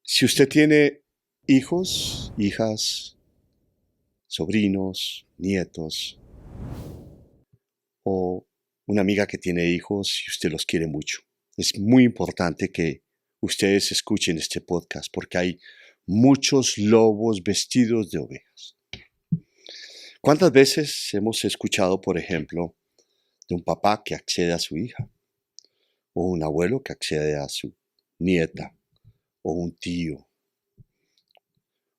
Si usted tiene hijos, hijas, sobrinos, nietos o una amiga que tiene hijos y usted los quiere mucho, es muy importante que ustedes escuchen este podcast porque hay muchos lobos vestidos de ovejas. ¿Cuántas veces hemos escuchado, por ejemplo, de un papá que accede a su hija, o un abuelo que accede a su nieta, o un tío,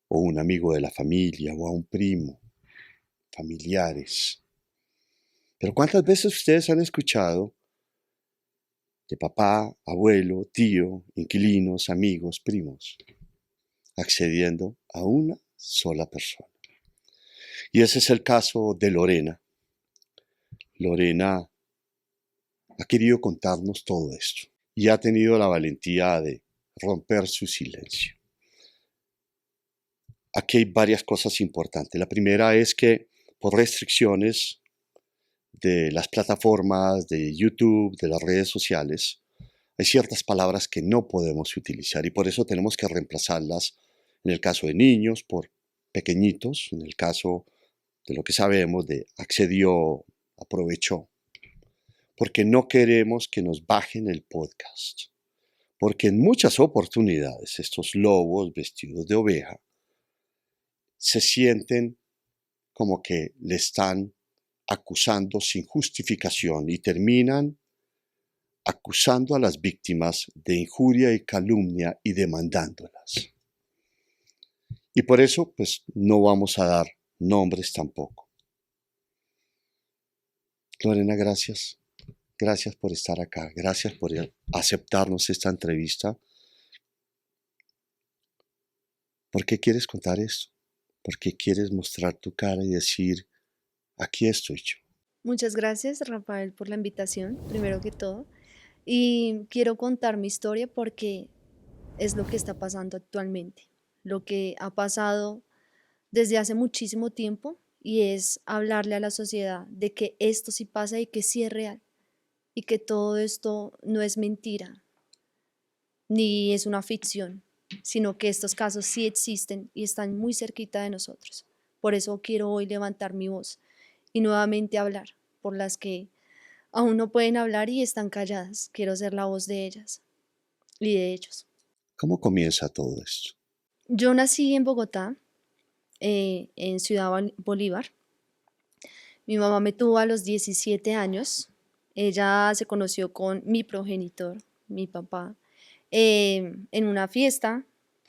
o un amigo de la familia, o a un primo, familiares? Pero ¿cuántas veces ustedes han escuchado de papá, abuelo, tío, inquilinos, amigos, primos, accediendo a una sola persona? Y ese es el caso de Lorena. Lorena ha querido contarnos todo esto y ha tenido la valentía de romper su silencio. Aquí hay varias cosas importantes. La primera es que por restricciones de las plataformas, de YouTube, de las redes sociales, hay ciertas palabras que no podemos utilizar y por eso tenemos que reemplazarlas en el caso de niños por pequeñitos, en el caso de lo que sabemos de accedió, aprovechó, porque no queremos que nos bajen el podcast, porque en muchas oportunidades estos lobos vestidos de oveja se sienten como que le están acusando sin justificación y terminan acusando a las víctimas de injuria y calumnia y demandándolas. Y por eso, pues, no vamos a dar nombres tampoco. Lorena, gracias. Gracias por estar acá. Gracias por aceptarnos esta entrevista. ¿Por qué quieres contar esto? ¿Por qué quieres mostrar tu cara y decir, aquí estoy yo? Muchas gracias, Rafael, por la invitación, primero que todo. Y quiero contar mi historia porque es lo que está pasando actualmente, lo que ha pasado desde hace muchísimo tiempo y es hablarle a la sociedad de que esto sí pasa y que sí es real y que todo esto no es mentira ni es una ficción, sino que estos casos sí existen y están muy cerquita de nosotros. Por eso quiero hoy levantar mi voz y nuevamente hablar por las que aún no pueden hablar y están calladas. Quiero ser la voz de ellas y de ellos. ¿Cómo comienza todo esto? Yo nací en Bogotá, en Ciudad Bolívar. Mi mamá me tuvo a los 17 años. Ella se conoció con mi progenitor, mi papá, en una fiesta.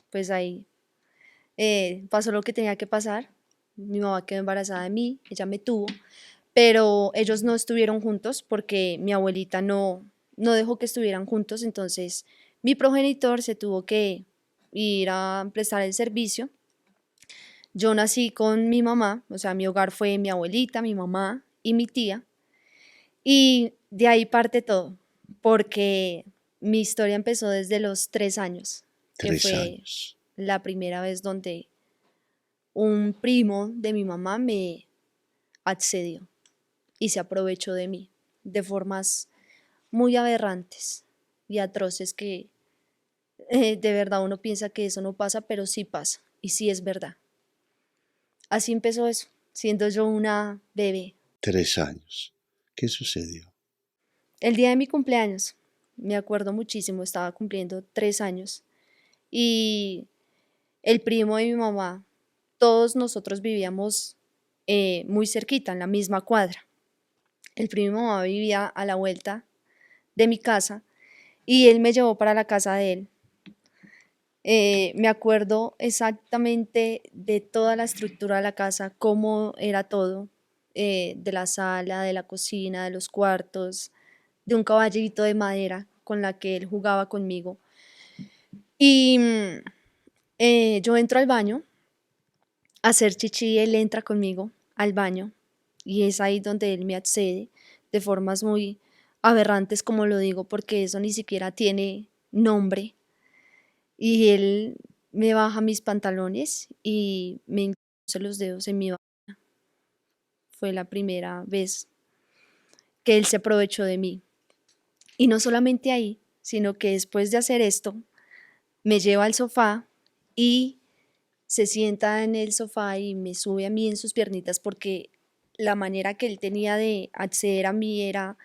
Pues ahí pasó lo que tenía que pasar. Mi mamá quedó embarazada de mí, ella me tuvo, pero ellos no estuvieron juntos porque mi abuelita no dejó que estuvieran juntos, entonces mi progenitor se tuvo que ir a prestar el servicio. Yo nací con mi mamá, o sea, mi hogar fue mi abuelita, mi mamá y mi tía, y de ahí parte todo, porque mi historia empezó desde los 3 años, que Tres fue años. la primera vez donde un primo de mi mamá me accedió y se aprovechó de mí de formas muy aberrantes y atroces que de verdad uno piensa que eso no pasa, pero sí pasa y sí es verdad. Así empezó eso, siendo yo una bebé. 3 años. ¿Qué sucedió? El día de mi cumpleaños, me acuerdo muchísimo, estaba cumpliendo 3 años y el primo de mi mamá, todos nosotros vivíamos muy cerquita, en la misma cuadra. El primo de mi mamá vivía a la vuelta de mi casa y él me llevó para la casa de él. Me acuerdo exactamente de toda la estructura de la casa, cómo era todo, de la sala, de la cocina, de los cuartos, de un caballito de madera con la que él jugaba conmigo. Y yo entro al baño a hacer chichi, él entra conmigo al baño y es ahí donde él me accede de formas muy aberrantes, como lo digo, porque eso ni siquiera tiene nombre. Y él me baja mis pantalones y me introduce los dedos en mi vagina. Fue la primera vez que él se aprovechó de mí. Y no solamente ahí, sino que después de hacer esto, me lleva al sofá y se sienta en el sofá y me sube a mí en sus piernitas porque la manera que él tenía de acceder a mí era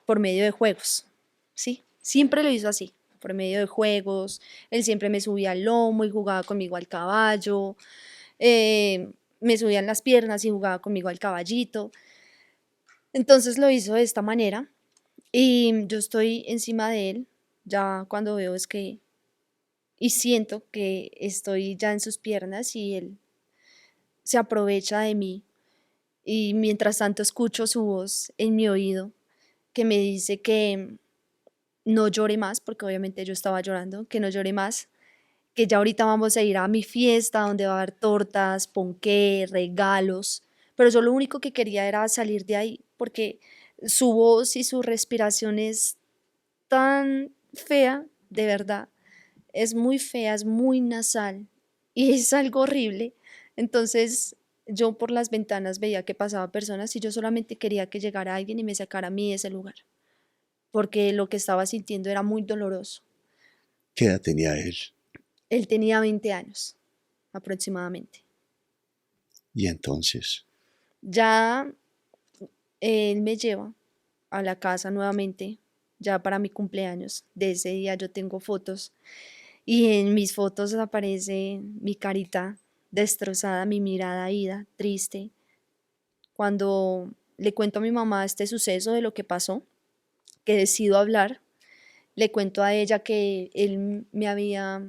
por medio de juegos, ¿sí? Siempre lo hizo así, por medio de juegos. Él siempre me subía al lomo y jugaba conmigo al caballo, me subía en las piernas y jugaba conmigo al caballito. Entonces lo hizo de esta manera y yo estoy encima de él, ya cuando veo es que, y siento que estoy ya en sus piernas y él se aprovecha de mí y mientras tanto escucho su voz en mi oído que me dice que no llore más, porque obviamente yo estaba llorando, que no llore más, que ya ahorita vamos a ir a mi fiesta donde va a haber tortas, ponqué, regalos, pero yo lo único que quería era salir de ahí, porque su voz y su respiración es tan fea, de verdad, es muy fea, es muy nasal y es algo horrible. Entonces yo por las ventanas veía que pasaba personas y yo solamente quería que llegara alguien y me sacara a mí de ese lugar, porque lo que estaba sintiendo era muy doloroso. ¿Qué edad tenía él? Él tenía 20 años aproximadamente. Y entonces, Ya él me lleva a la casa nuevamente, ya para mi cumpleaños. De ese día yo tengo fotos y en mis fotos aparece mi carita destrozada, mi mirada ida, triste. Cuando le cuento a mi mamá este suceso de lo que pasó, que decido hablar, le cuento a ella que él me había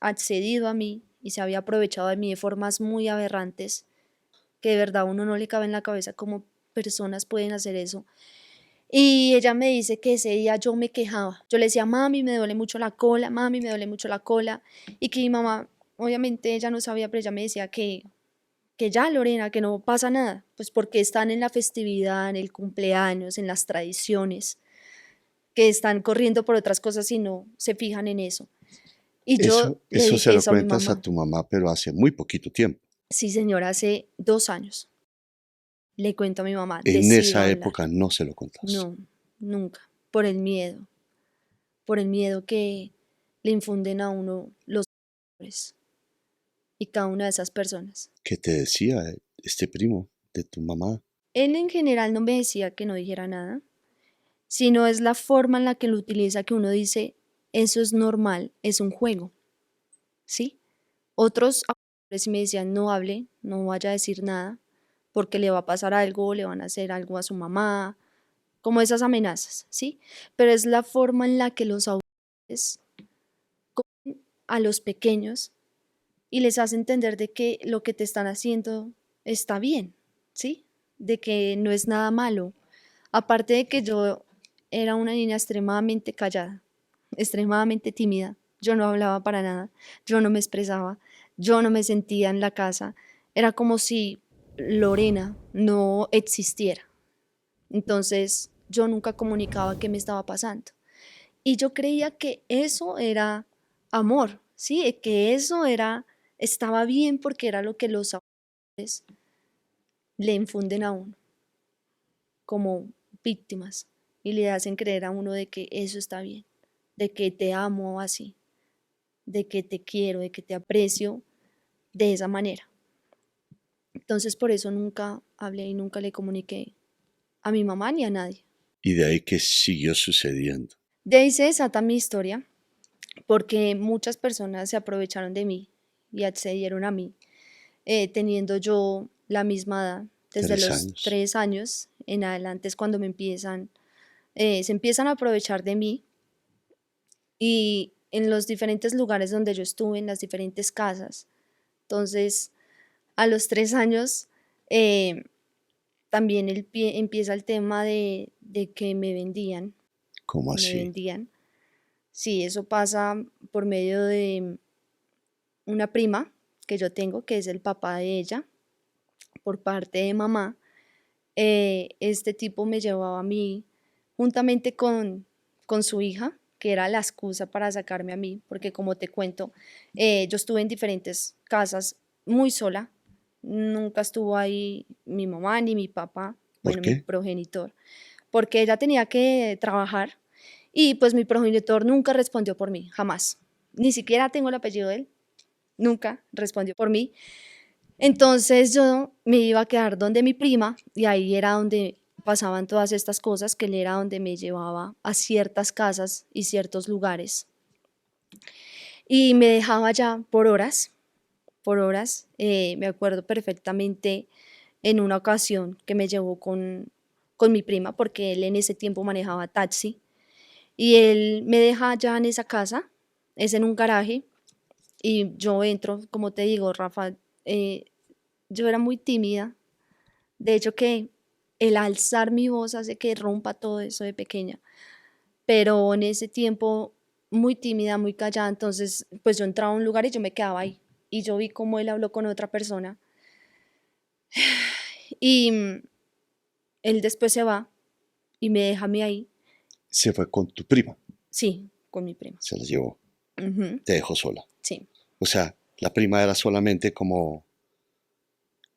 accedido a mí y se había aprovechado de mí de formas muy aberrantes, que de verdad a uno no le cabe en la cabeza cómo personas pueden hacer eso. Y ella me dice que ese día yo me quejaba. Yo le decía, mami, me duele mucho la cola, mami, me duele mucho la cola. Y que mi mamá, obviamente ella no sabía, pero ella me decía que ya, Lorena, que no pasa nada, pues porque están en la festividad, en el cumpleaños, en las tradiciones, que están corriendo por otras cosas y no se fijan en eso. Y yo le eso se dije lo eso a mi cuentas a mamá. tu mamá, pero hace muy poquito tiempo. Sí, señora, hace 2 años. Le cuento a mi mamá, En decido esa hablar. época no se lo contaste. No, nunca. Por el miedo que le infunden a uno los hombres y cada una de esas personas. ¿Qué te decía este primo de tu mamá? Él en general no me decía que no dijera nada, sino es la forma en la que lo utiliza que uno dice, eso es normal, es un juego, ¿sí? Otros hombres sí me decían, no hable, no vaya a decir nada, porque le va a pasar algo, le van a hacer algo a su mamá, como esas amenazas, ¿sí? Pero es la forma en la que los autores cogen a los pequeños y les hace entender de que lo que te están haciendo está bien, ¿sí? De que no es nada malo. Aparte de que yo era una niña extremadamente callada, extremadamente tímida, yo no hablaba para nada, yo no me expresaba, yo no me sentía en la casa, era como si Lorena no existiera. Entonces yo nunca comunicaba qué me estaba pasando. Y yo creía que eso era amor, ¿sí? Que eso estaba bien porque era lo que los autores le infunden a uno como víctimas y le hacen creer a uno de que eso está bien, de que te amo así, de que te quiero, de que te aprecio de esa manera. Entonces por eso nunca hablé y nunca le comuniqué a mi mamá ni a nadie. Y de ahí que siguió sucediendo. De ahí se desata mi historia porque muchas personas se aprovecharon de mí y accedieron a mí, teniendo yo la misma edad. Desde Tres los años. 3 años en adelante es cuando se empiezan a aprovechar de mí y en los diferentes lugares donde yo estuve, en las diferentes casas. Entonces, a los 3 años, eh, también empieza el tema de que me vendían, ¿Cómo me así? vendían. Sí, eso pasa por medio de una prima que yo tengo, que es el papá de ella, por parte de mamá. Este tipo me llevaba a mí juntamente con su hija, que era la excusa para sacarme a mí, porque como te cuento, yo estuve en diferentes casas muy sola, nunca estuvo ahí mi mamá ni mi papá, ¿Por bueno, mi qué? progenitor, porque ella tenía que trabajar y pues mi progenitor nunca respondió por mí, jamás. ni siquiera tengo el apellido de él, nunca respondió por mí. Entonces yo me iba a quedar donde mi prima y ahí era donde pasaban todas estas cosas, que él era donde me llevaba a ciertas casas y ciertos lugares. Y me dejaba ya por horas, por horas. Me acuerdo perfectamente en una ocasión que me llevó con mi prima, porque él en ese tiempo manejaba taxi, y él me deja ya en esa casa, es en un garaje, y yo entro, como te digo, Rafa, eh, yo era muy tímida, de hecho que el alzar mi voz hace que rompa todo eso de pequeña, pero en ese tiempo muy tímida, muy callada, entonces pues yo entraba a un lugar y yo me quedaba ahí, y yo vi cómo él habló con otra persona, y él después se va y me deja a mí ahí, Se fue con tu prima, sí, con mi prima. se la llevó, Ujú, te dejó sola. sí, O sea, la prima era solamente como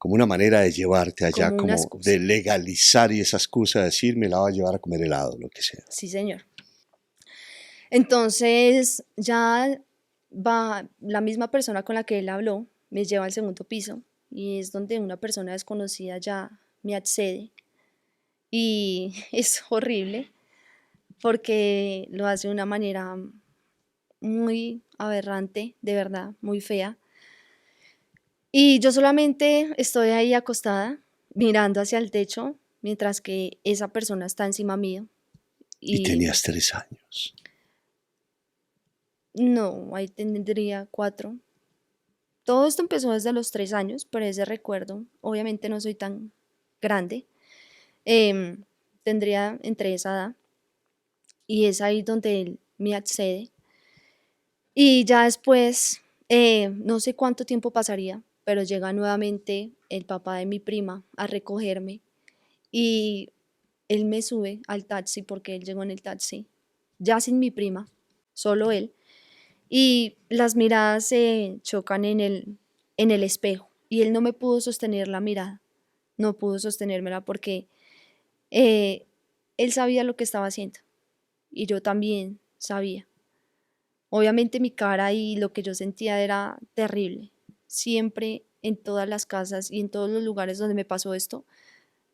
una manera de llevarte allá, como una como de excusa. legalizar y esa excusa de decir me la va a llevar a comer helado, lo que sea. Sí, señor. Entonces ya va la misma persona con la que él habló, me lleva al segundo piso y es donde una persona desconocida ya me accede y es horrible porque lo hace de una manera muy aberrante, de verdad, muy fea. Y yo solamente estoy ahí acostada mirando hacia el techo mientras que esa persona está encima mío Y y tenías 3 años. no, ahí tendría 4. Todo esto empezó desde los 3 años, pero ese recuerdo, obviamente no soy tan grande, em, tendría entre esa edad y es ahí donde él me accede. Y ya después, no sé cuánto tiempo pasaría, pero llega nuevamente el papá de mi prima a recogerme y él me sube al taxi porque él llegó en el taxi, ya sin mi prima, solo él, y las miradas se chocan en el espejo y él no me pudo sostener la mirada, no pudo sostenérmela porque eh, él sabía lo que estaba haciendo y yo también sabía. Obviamente mi cara y lo que yo sentía era terrible. Siempre en todas las casas y en todos los lugares donde me pasó esto,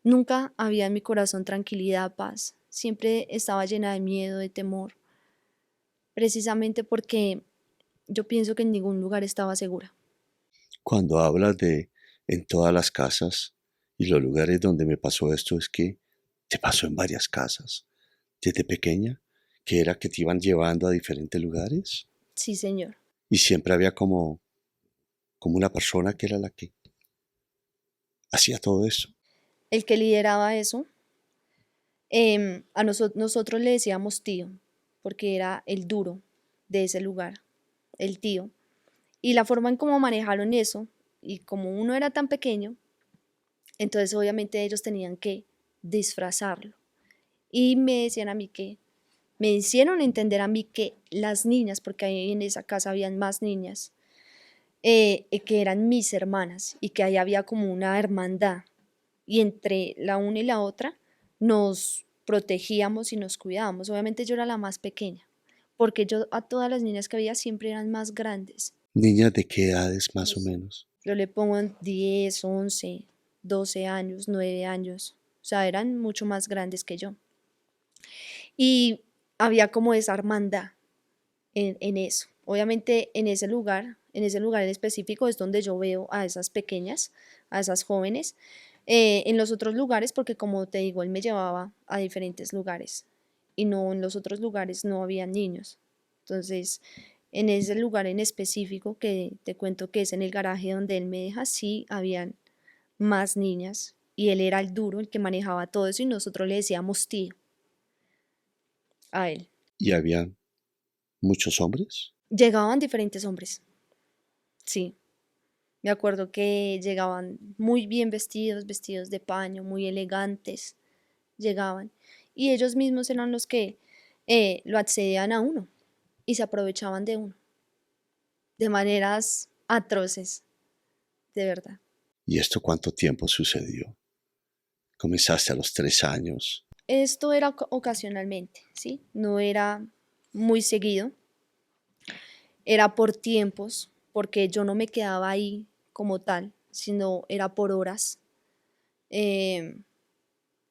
nunca había en mi corazón tranquilidad, paz. Siempre estaba llena de miedo, de temor, precisamente porque yo pienso que en ningún lugar estaba segura. Cuando hablas de en todas las casas y los lugares donde me pasó esto, es que te pasó en varias casas desde pequeña, que era que te iban llevando a diferentes lugares Sí, señor. y siempre había como una persona que era la que hacía todo eso. El que lideraba eso, nosotros le decíamos tío, porque era el duro de ese lugar, el tío. Y la forma en cómo manejaron eso, y como uno era tan pequeño, entonces obviamente ellos tenían que disfrazarlo. Y me decían a mí que, me hicieron entender a mí que las niñas, porque ahí en esa casa habían más niñas, que eran mis hermanas y que ahí había como una hermandad. Y entre la una y la otra nos protegíamos y nos cuidábamos. Obviamente yo era la más pequeña, porque yo a todas las niñas que había siempre eran más grandes. Niñas de qué edades más o menos. Yo le pongo en 10, 11, 12 años, 9 años. O sea, eran mucho más grandes que yo. Y había como esa hermandad en eso. Obviamente en ese lugar en específico es donde yo veo a esas pequeñas, a esas jóvenes. En los otros lugares, porque como te digo, él me llevaba a diferentes lugares y no en los otros lugares no había niños. Entonces, en ese lugar en específico que te cuento que es en el garaje donde él me deja, sí habían más niñas y él era el duro, el que manejaba todo eso y nosotros le decíamos tío a él. Y había muchos hombres. Llegaban diferentes hombres, sí. Me acuerdo que llegaban muy bien vestidos, vestidos de paño, muy elegantes, llegaban. Y ellos mismos eran los que lo accedían a uno y se aprovechaban de uno, de maneras atroces, de verdad. ¿Y esto cuánto tiempo sucedió? Comenzaste a los 3 años. Esto era ocasionalmente, ¿sí? No era muy seguido. era por tiempos, porque yo no me quedaba ahí como tal, sino era por horas. Eh,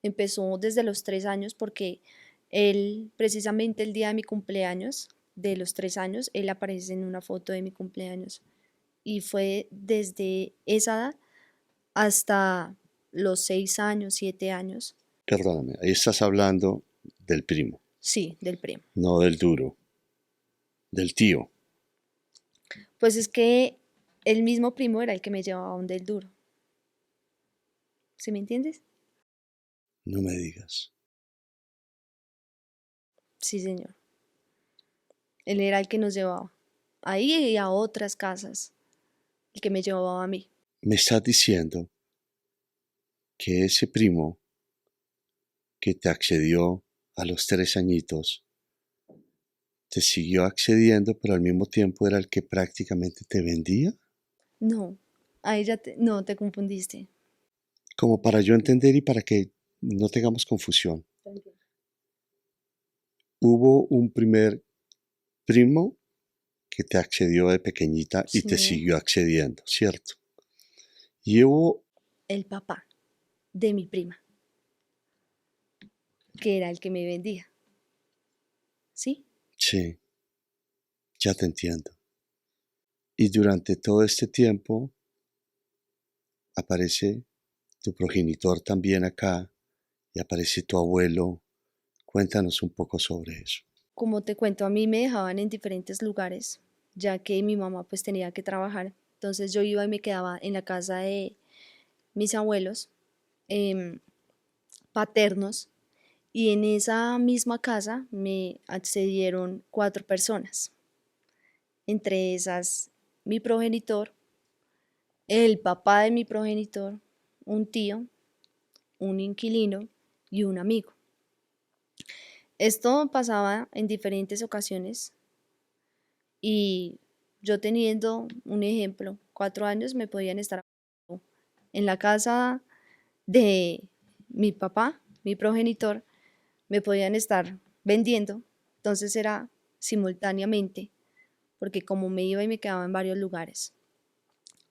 Empezó desde los 3 años porque él, precisamente el día de mi cumpleaños, de los 3 años, él aparece en una foto de mi cumpleaños. Y fue desde esa edad hasta los 6 años, 7 años. Perdóname, ahí estás hablando del primo, Sí, del primo. no del duro, del tío. Pues es que el mismo primo era el que me llevaba donde el duro. ¿Sí me entiendes? No me digas. Sí, señor. Él era el que nos llevaba ahí y a otras casas, el que me llevaba a mí. Me estás diciendo que ese primo que te accedió a los 3 añitos te siguió accediendo, pero al mismo tiempo era el que prácticamente te vendía. No, ahí ya no, te confundiste. Como para yo entender y para que no tengamos confusión. Hubo un primer primo que te accedió de pequeñita y te Sí, siguió accediendo, ¿cierto? Y hubo, el papá de mi prima, que era el que me vendía. ¿Sí? sí, ya te entiendo. Y durante todo este tiempo aparece tu progenitor también acá y aparece tu abuelo. Cuéntanos un poco sobre eso. Como te cuento, a mí me dejaban en diferentes lugares, ya que mi mamá pues tenía que trabajar. Entonces yo iba y me quedaba en la casa de mis abuelos em, paternos, y en esa misma casa me accedieron 4 personas, entre esas mi progenitor, el papá de mi progenitor, un tío, un inquilino y un amigo. Esto pasaba en diferentes ocasiones y yo teniendo un ejemplo, 4 años me podían estar en la casa de mi papá, mi progenitor, me podían estar vendiendo, entonces era simultáneamente, porque como me iba y me quedaba en varios lugares.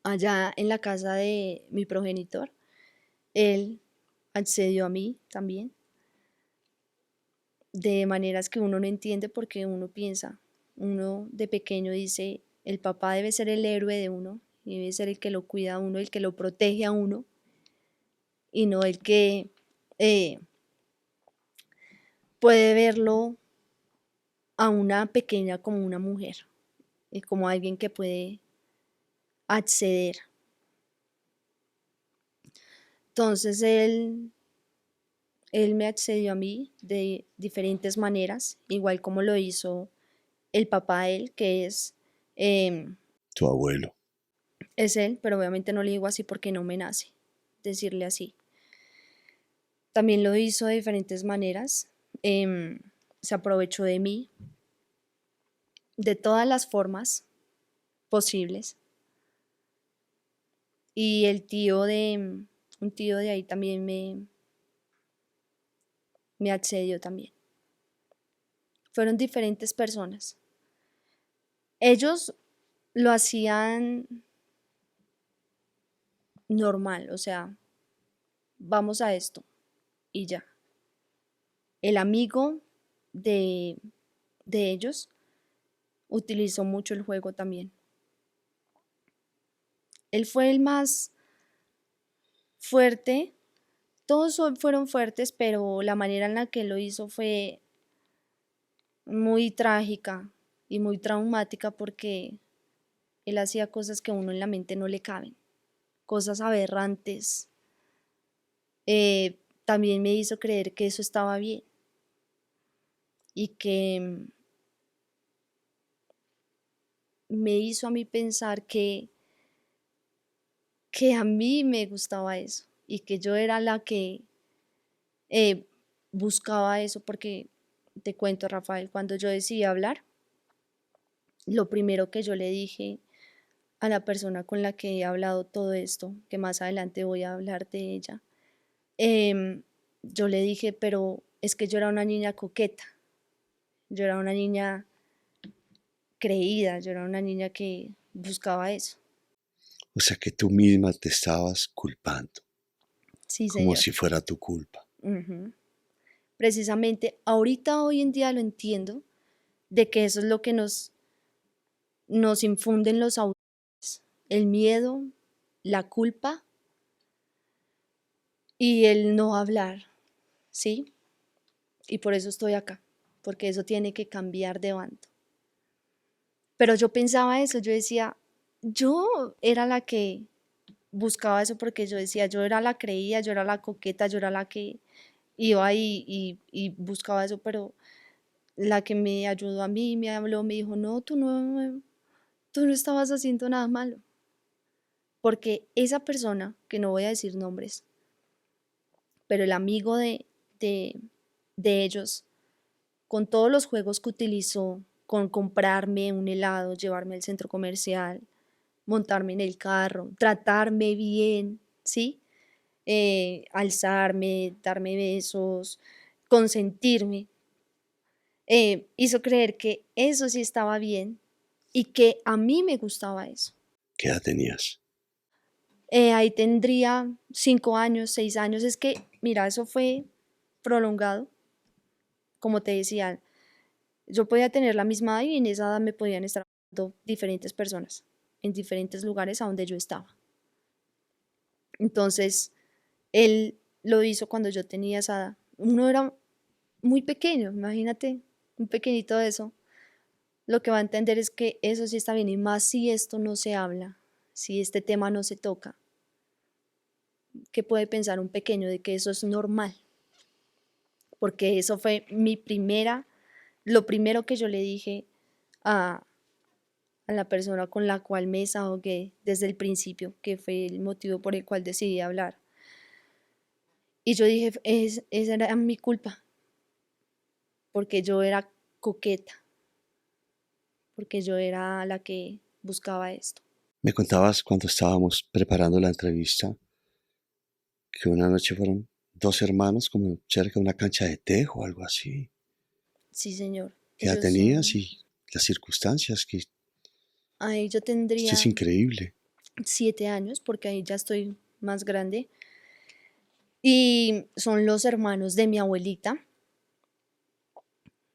Allá en la casa de mi progenitor, él accedió a mí también, de maneras que uno no entiende porque uno piensa, uno de pequeño dice, el papá debe ser el héroe de uno, y debe ser el que lo cuida a uno, el que lo protege a uno, y no el que eh, puede verlo a una pequeña como una mujer, y como alguien que puede acceder. Entonces él me accedió a mí de diferentes maneras, igual como lo hizo el papá de él, que em, Tu abuelo. es él, pero obviamente no le digo así porque no me nace decirle así. También lo hizo de diferentes maneras, se aprovechó de mí de todas las formas posibles. Y un tío de ahí también me accedió también. Fueron diferentes personas. Ellos lo hacían normal, o sea, vamos a esto y ya. El amigo de, de ellos utilizó mucho el juego también. Él fue el más fuerte, todos fueron fuertes, pero la manera en la que lo hizo fue muy trágica y muy traumática porque él hacía cosas que a uno en la mente no le caben, cosas aberrantes. También me hizo creer que eso estaba bien y que me hizo a mí pensar que a mí me gustaba eso y que yo era la que eh, buscaba eso porque te cuento, Rafael, cuando yo decidí hablar, lo primero que yo le dije a la persona con la que he hablado todo esto, que más adelante voy a hablar de ella, yo le dije, pero es que yo era una niña coqueta, yo era una niña creída, yo era una niña que buscaba eso. O sea que tú misma te estabas culpando, Sí, como señor. si fuera tu culpa. Ujú. Precisamente, ahorita, hoy en día lo entiendo, de que eso es lo que nos infunden los autores, el miedo, la culpa y el no hablar, ¿sí? Y por eso estoy acá, porque eso tiene que cambiar de bando. Pero yo pensaba eso, yo decía, yo era la que buscaba eso porque yo decía, yo era la creía, yo era la coqueta, yo era la que iba ahí y buscaba eso, pero la que me ayudó a mí, me habló, me dijo, no, tú no estabas haciendo nada malo. Porque esa persona, que no voy a decir nombres, pero el amigo de, de ellos, con todos los juegos que utilizó, con comprarme un helado, llevarme al centro comercial, montarme en el carro, tratarme bien, ¿sí? Alzarme, darme besos, consentirme, hizo creer que eso sí estaba bien y que a mí me gustaba eso. ¿Qué edad tenías? Ahí tendría 5 años, 6 años. Es que, mira, eso fue prolongado. Como te decía, yo podía tener la misma edad y en esa edad me podían estar hablando diferentes personas en diferentes lugares a donde yo estaba. Entonces, él lo hizo cuando yo tenía esa edad. Uno era muy pequeño, imagínate, un pequeñito de eso. Lo que va a entender es que eso sí está bien y más si esto no se habla, si este tema no se toca. ¿Qué puede pensar un pequeño de que eso es normal? Porque eso fue lo primero que yo le dije a, a la persona con la cual me desahogué desde el principio, que fue el motivo por el cual decidí hablar. Y yo dije, esa era mi culpa, porque yo era coqueta, porque yo era la que buscaba esto. Me contabas cuando estábamos preparando la entrevista que una noche fueron dos hermanos como cerca de una cancha de tejo o algo así. Sí, señor. ¿Qué edad Ellos tenías son, y las circunstancias? Que ahí yo esto es tendría increíble. 7 años, porque ahí ya estoy más grande. Y son los hermanos de mi abuelita.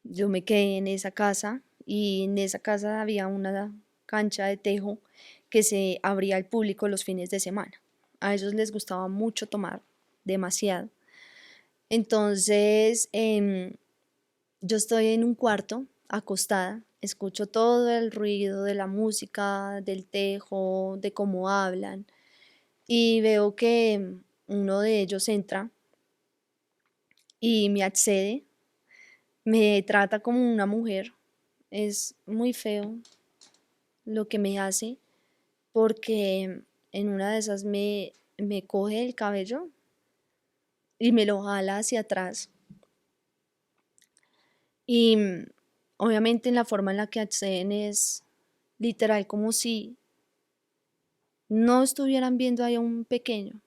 Yo me quedé en esa casa y en esa casa había una cancha de tejo que se abría al público los fines de semana. A ellos les gustaba mucho tomar, demasiado. Entonces, yo estoy en un cuarto, acostada, escucho todo el ruido de la música, del tejo, de cómo hablan, y veo que uno de ellos entra y me accede, me trata como una mujer. Es muy feo lo que me hace porque en una de esas me coge el cabello y me lo jala hacia atrás. Y obviamente en la forma en la que acceden es literal como si no estuvieran viendo ahí a un pequeño,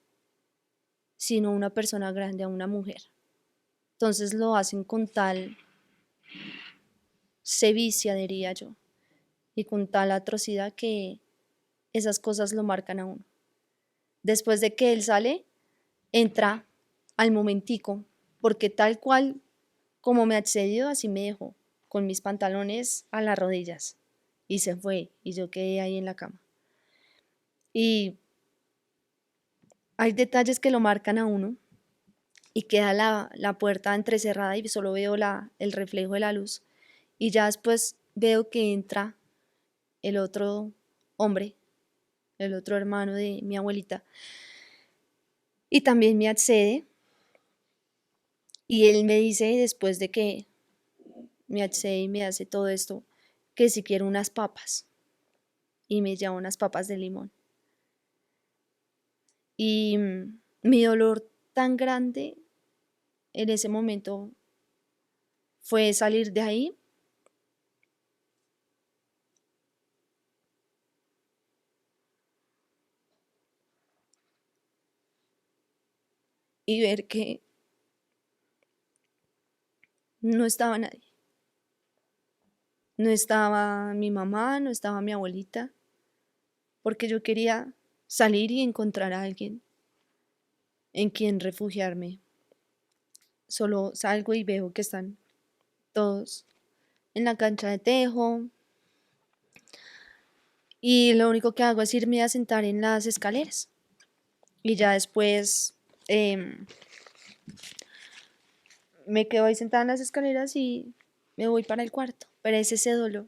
sino una persona grande, a una mujer. Entonces lo hacen con tal sevicia, diría yo, y con tal atrocidad que esas cosas lo marcan a uno. Después de que él sale, entra al momentico, porque tal cual como me accedió, así me dejó, con mis pantalones a las rodillas, y se fue, y yo quedé ahí en la cama. Y hay detalles que lo marcan a uno, y queda la puerta entrecerrada y solo veo el reflejo de la luz. Y ya después veo que entra el otro hombre, el otro hermano de mi abuelita, y también me accede. Y él me dice, después de que me accede y me hace todo esto, que si quiero unas papas. Y me lleva unas papas de limón. Y mi dolor tan grande en ese momento fue salir de ahí y ver que no estaba nadie. No estaba mi mamá, no estaba mi abuelita, porque yo quería salir y encontrar a alguien en quien refugiarme. Solo salgo y veo que están todos en la cancha de tejo y lo único que hago es irme a sentar en las escaleras y ya después em, me quedo ahí sentada en las escaleras y me voy para el cuarto. Pero es ese dolor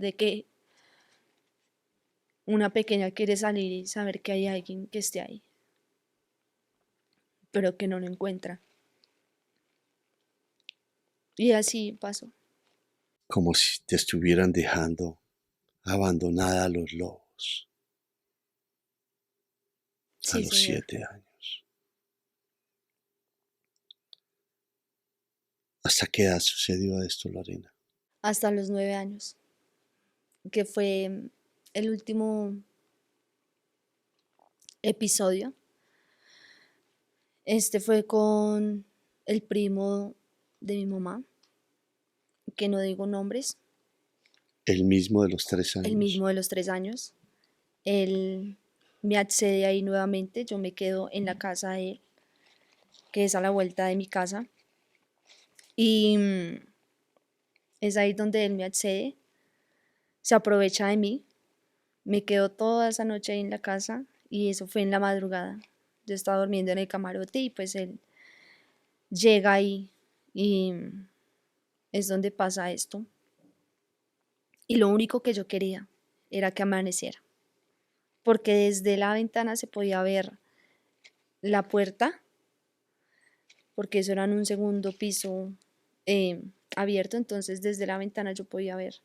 de que una pequeña quiere salir y saber que hay alguien que esté ahí, pero que no lo encuentra. Y así pasó. Como si te estuvieran dejando abandonada a los lobos a Sí, los señor. 7 años. ¿Hasta qué edad sucedió esto, Lorena? Hasta los 9 años, que fue el último episodio. Este fue con el primo de mi mamá, que no digo nombres, El mismo de los tres el años. mismo de los 3 años. Él me accede ahí nuevamente, yo me quedo en la casa de él, que es a la vuelta de mi casa, y es ahí donde él me accede, se aprovecha de mí, me quedo toda esa noche ahí en la casa y eso fue en la madrugada. Yo estaba durmiendo en el camarote y pues él llega ahí y es donde pasa esto. Y lo único que yo quería era que amaneciera, porque desde la ventana se podía ver la puerta, porque eso era en un segundo piso eh, abierto, entonces desde la ventana yo podía ver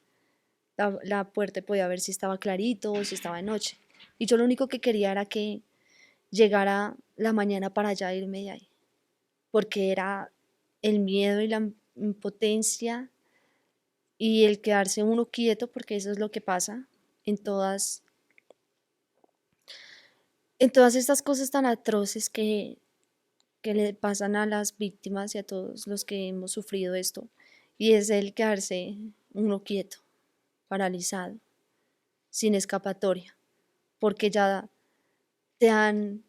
la puerta y podía ver si estaba clarito o si estaba de noche. Y yo lo único que quería era que llegara la mañana para ya irme de ahí, porque era el miedo y la impotencia y el quedarse uno quieto, porque eso es lo que pasa en todas estas cosas tan atroces que le pasan a las víctimas y a todos los que hemos sufrido esto, y es el quedarse uno quieto, paralizado, sin escapatoria, porque ya te han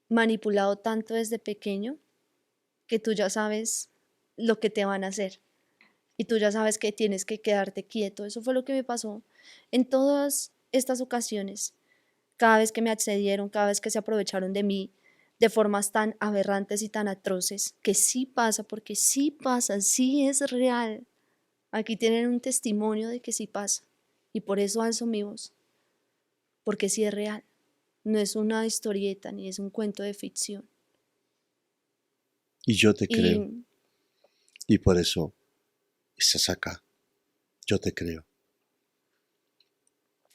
manipulado tanto desde pequeño que tú ya sabes lo que te van a hacer y tú ya sabes que tienes que quedarte quieto. Eso fue lo que me pasó en todas estas ocasiones, cada vez que me accedieron, cada vez que se aprovecharon de mí de formas tan aberrantes y tan atroces, que sí pasa, porque sí pasa, sí es real. Aquí tienen un testimonio de que sí pasa y por eso alzo mi voz, porque sí es real. No es una historieta ni es un cuento de ficción. Y yo te creo. Y Y por eso estás acá. Yo te creo.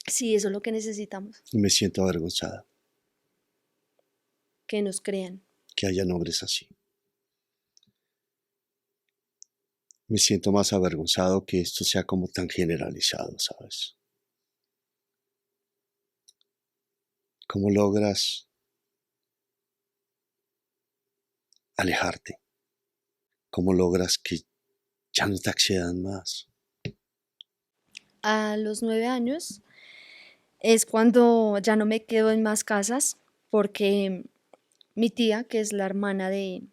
sí, eso es lo que necesitamos, Y me siento avergonzada que nos crean. que hayan hombres así. Me siento más avergonzado que esto sea como tan generalizado, ¿sabes? ¿Cómo logras alejarte? ¿Cómo logras que ya no te accedan más? A los 9 años es cuando ya no me quedo en más casas porque mi tía, que es la hermana de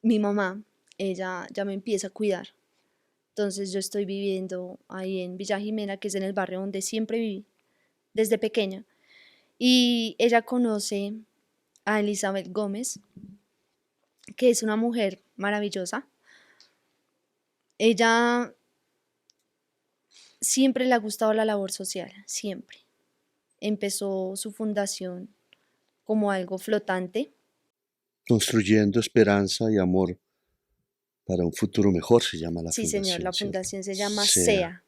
mi mamá, ella ya me empieza a cuidar. Entonces yo estoy viviendo ahí en Villa Jimena, que es en el barrio donde siempre viví desde pequeña. Y ella conoce a Elizabeth Gómez, que es una mujer maravillosa. Ella siempre le ha gustado la labor social, siempre. Empezó su fundación como algo flotante. Construyendo esperanza y amor para un futuro mejor se llama la Sí, señor, fundación, la ¿cierto? fundación se llama Sea. SEA,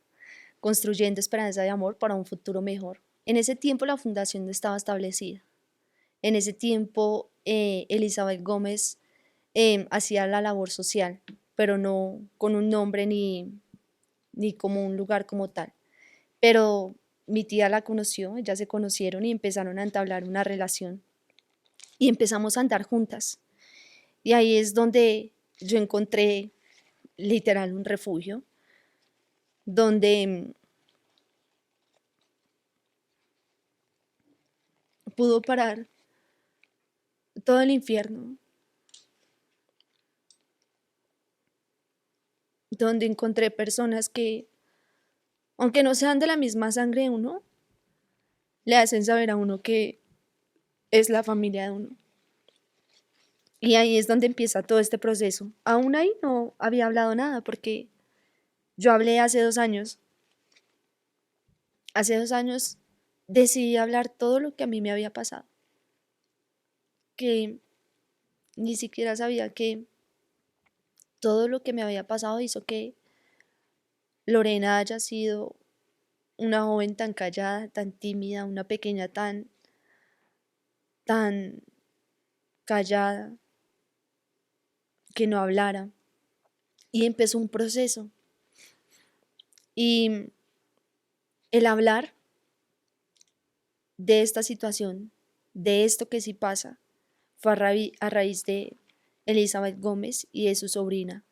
Construyendo Esperanza de Amor para un Futuro Mejor. En ese tiempo la fundación no estaba establecida. En ese tiempo Elizabeth Gómez hacía la labor social, pero no con un nombre ni como un lugar como tal. Pero mi tía la conoció, ellas se conocieron y empezaron a entablar una relación y empezamos a andar juntas. Y ahí es donde yo encontré literal un refugio, donde pudo parar todo el infierno, donde encontré personas que, aunque no sean de la misma sangre de uno, le hacen saber a uno que es la familia de uno. Y ahí es donde empieza todo este proceso. Aún ahí no había hablado nada porque yo hablé hace 2 años. Hace 2 años decidí hablar todo lo que a mí me había pasado, que ni siquiera sabía que todo lo que me había pasado hizo que Lorena haya sido una joven tan callada, tan tímida, una pequeña tan callada, que no hablara. Y empezó un proceso. Y el hablar de esta situación, de esto que sí pasa, fue a raíz de Elizabeth Gómez y de su sobrina,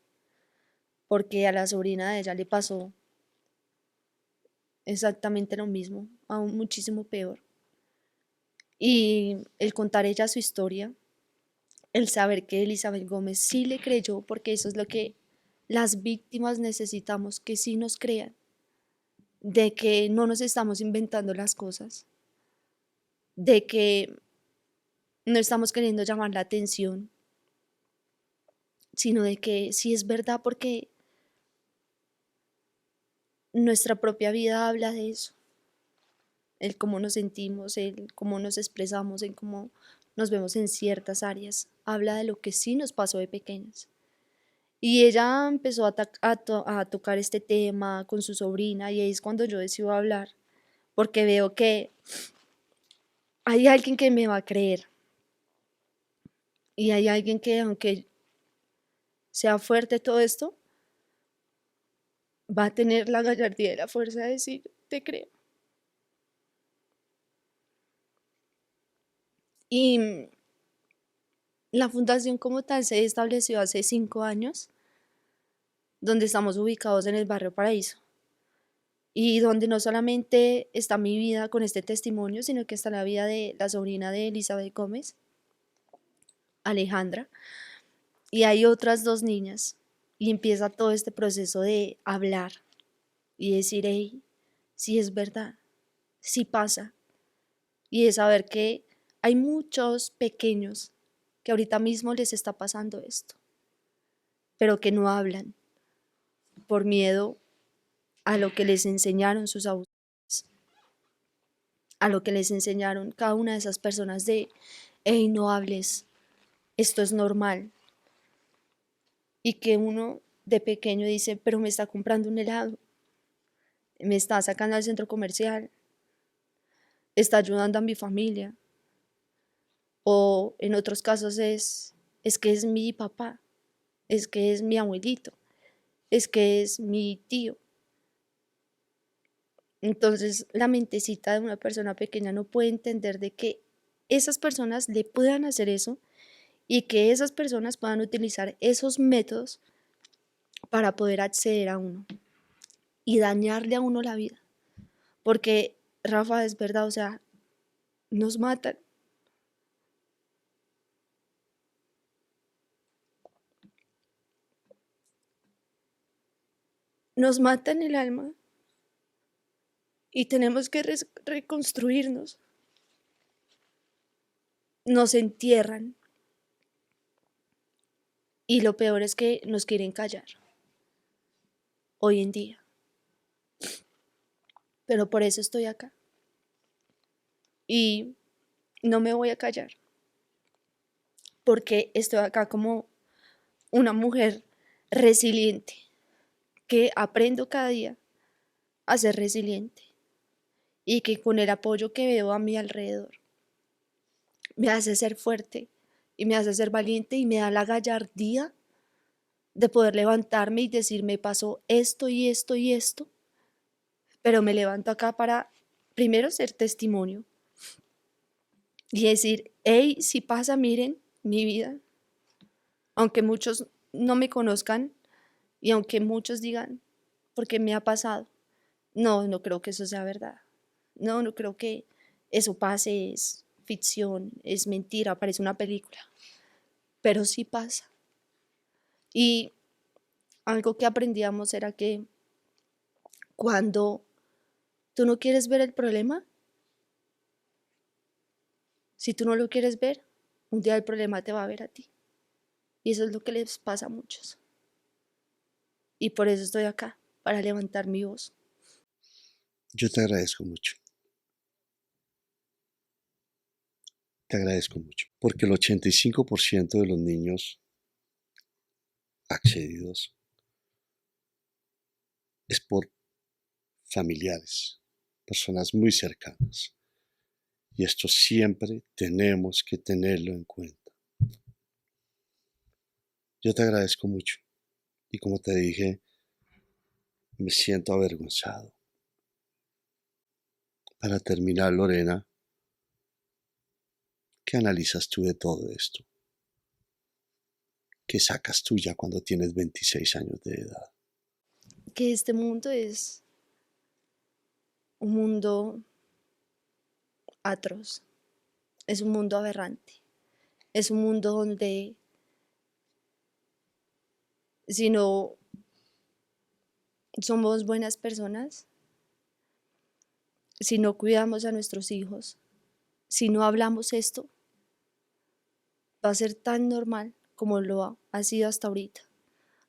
porque a la sobrina de ella le pasó exactamente lo mismo, aún muchísimo peor. Y el contar ella su historia, el saber que Elizabeth Gómez sí le creyó, porque eso es lo que las víctimas necesitamos, que sí nos crean, de que no nos estamos inventando las cosas, de que no estamos queriendo llamar la atención, sino de que sí es verdad, porque nuestra propia vida habla de eso, el cómo nos sentimos, el cómo nos expresamos, el cómo nos vemos en ciertas áreas, habla de lo que sí nos pasó de pequeñas. Y ella empezó a tocar este tema con su sobrina y ahí es cuando yo decido hablar, porque veo que hay alguien que me va a creer y hay alguien que, aunque sea fuerte todo esto, va a tener la gallardía y la fuerza de decir, te creo. Y la fundación como tal se estableció hace 5 años, donde estamos ubicados en el barrio Paraíso y donde no solamente está mi vida con este testimonio, sino que está la vida de la sobrina de Elizabeth Gómez, Alejandra, y hay otras 2 niñas. Y empieza todo este proceso de hablar y decir, hey, sí es verdad, sí pasa. Y de saber que hay muchos pequeños que ahorita mismo les está pasando esto, pero que no hablan por miedo a lo que les enseñaron sus abuelos, a lo que les enseñaron cada una de esas personas de, hey, no hables, esto es normal. Y que uno de pequeño dice, pero me está comprando un helado, me está sacando al centro comercial, está ayudando a mi familia. O en otros casos es que es mi papá, es que es mi abuelito, es que es mi tío. Entonces la mentecita de una persona pequeña no puede entender de que esas personas le puedan hacer eso y que esas personas puedan utilizar esos métodos para poder acceder a uno y dañarle a uno la vida. Porque, Rafa, es verdad, o sea, nos matan. Nos matan el alma y tenemos que reconstruirnos. Nos entierran y lo peor es que nos quieren callar hoy en día. Pero por eso estoy acá y no me voy a callar porque estoy acá como una mujer resiliente que aprendo cada día a ser resiliente y que con el apoyo que veo a mi alrededor me hace ser fuerte y me hace ser valiente y me da la gallardía de poder levantarme y decir, me pasó esto y esto y esto, pero me levanto acá para primero ser testimonio y decir, hey, si pasa, miren mi vida, aunque muchos no me conozcan y aunque muchos digan, porque me ha pasado. No, no creo que eso sea verdad. No, no creo que eso pase, es ficción, es mentira, parece una película. Pero sí pasa. Y algo que aprendíamos era que cuando tú no quieres ver el problema, si tú no lo quieres ver, un día el problema te va a ver a ti. Y eso es lo que les pasa a muchos. Y por eso estoy acá, para levantar mi voz. Yo te agradezco mucho. Te agradezco mucho. Porque el 85% de los niños accedidos es por familiares, personas muy cercanas. Y esto siempre tenemos que tenerlo en cuenta. Yo te agradezco mucho. Y como te dije, me siento avergonzado. Para terminar, Lorena, ¿qué analizas tú de todo esto? ¿Qué sacas tú ya cuando tienes 26 años de edad? Que este mundo es un mundo atroz, es un mundo aberrante, es un mundo donde si no somos buenas personas, si no cuidamos a nuestros hijos, si no hablamos esto, va a ser tan normal como lo ha sido hasta ahorita.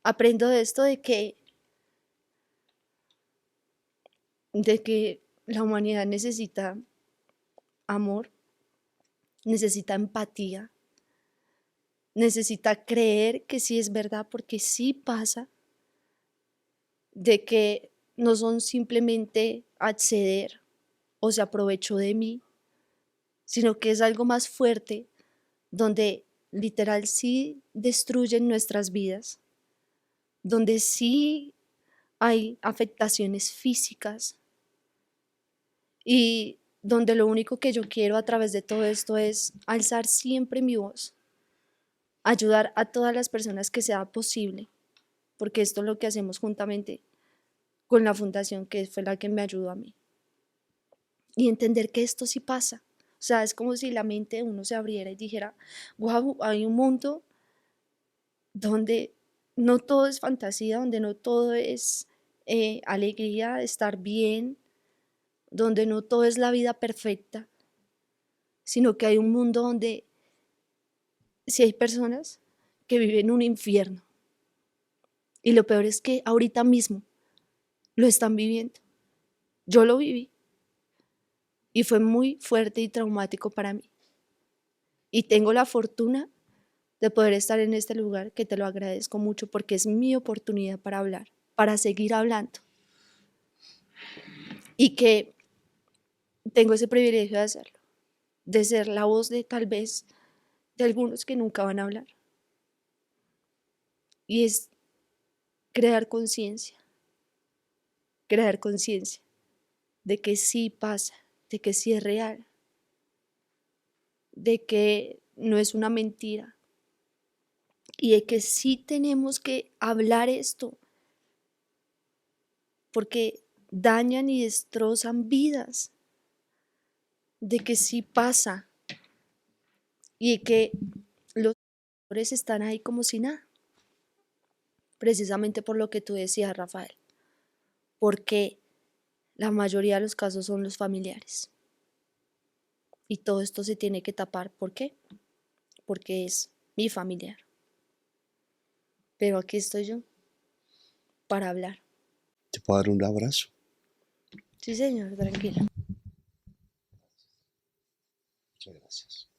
Aprendo de esto de que la humanidad necesita amor, necesita empatía, necesita creer que sí es verdad porque sí pasa, de que no son simplemente acceder o se aprovechó de mí, sino que es algo más fuerte donde literal sí destruyen nuestras vidas, donde sí hay afectaciones físicas y donde lo único que yo quiero a través de todo esto es alzar siempre mi voz, ayudar a todas las personas que sea posible, porque esto es lo que hacemos juntamente con la fundación que fue la que me ayudó a mí. Y entender que esto sí pasa. O sea, es como si la mente de uno se abriera y dijera, wow, hay un mundo donde no todo es fantasía, donde no todo es alegría, estar bien, donde no todo es la vida perfecta, sino que hay un mundo donde sí hay personas que viven un infierno. Y lo peor es que ahorita mismo lo están viviendo. Yo lo viví y fue muy fuerte y traumático para mí. Y tengo la fortuna de poder estar en este lugar, que te lo agradezco mucho porque es mi oportunidad para hablar, para seguir hablando. Y que tengo ese privilegio de hacerlo, de ser la voz de tal vez de algunos que nunca van a hablar. Y es crear conciencia de que sí pasa, de que sí es real, de que no es una mentira y de que sí tenemos que hablar esto porque dañan y destrozan vidas, de que sí pasa y de que los errores están ahí como si nada, precisamente por lo que tú decías, Rafael, porque la mayoría de los casos son los familiares y todo esto se tiene que tapar. ¿Por qué? Porque es mi familiar. Pero aquí estoy yo para hablar. ¿Te puedo dar un abrazo? Sí, señor, tranquilo. Muchas gracias.